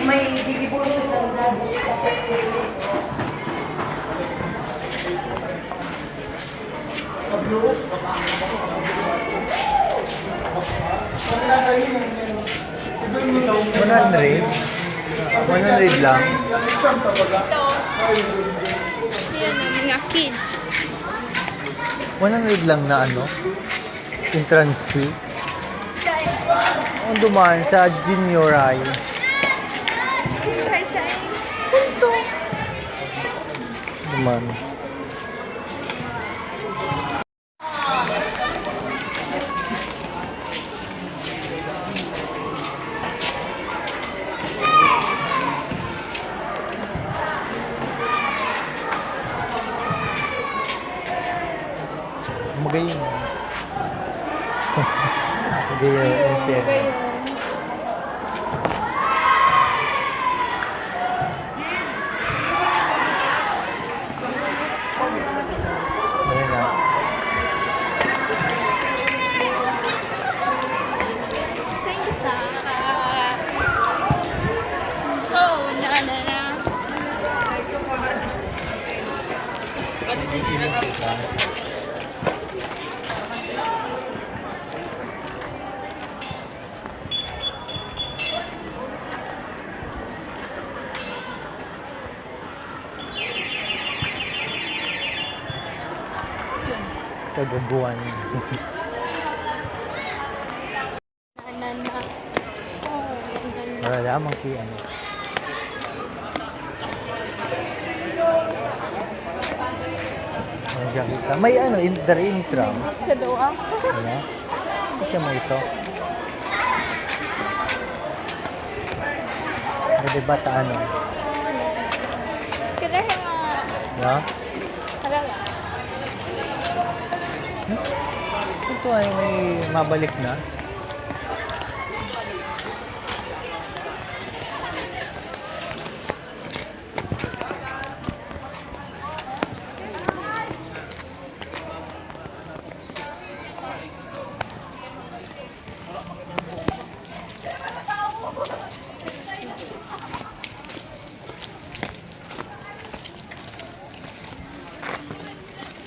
May gigibulong ng dabo. Pablo? 100 lang. Ito. Yan, mga kids. 100 lang na ano? Entrance fee. Ang dumaan sa junior high. Try sa punto. Dumaan. Magayon. Magayon. Ayan na. Oh, na. Nagigilin kita. Kagaguan. Wala lamang ki ano. Ang kita. May ano, there intrams. Sa doa. Ano? Kasi mo ito. Pwede ba ta ano? Kailangan nga. No? Halala. Ito ay may mabalik na.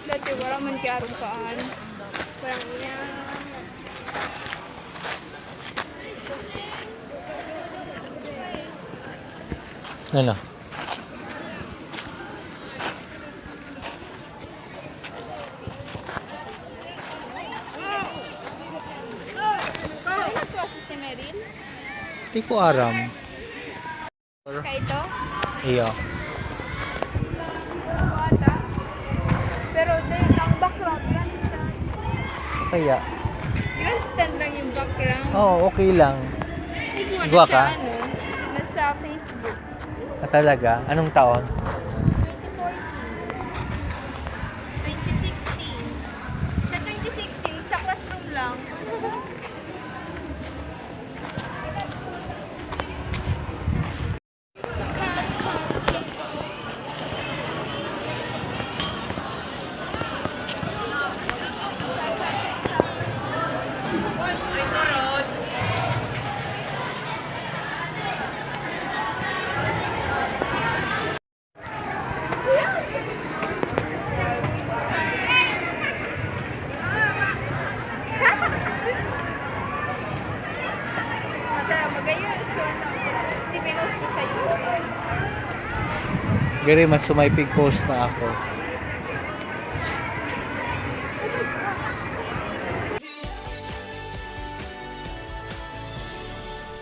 Dati wala man kiyarong kaan. Parang yan. Ano? Ano ito si Meryl? Di ko aram. Kaya ito? Iyo. Bata. Pero dahil ang background, grandstand. Kaya. Grandstand lang yung background. Oo, okay lang. Iguan Igwa na ka? sa ano, nasa Facebook. Ah, talaga? Anong taon? 2016. Sa 2016, sa classroom lang. Magayon, so ano, si Menos ko sa YouTube. Gari, mas sumipig post na ako.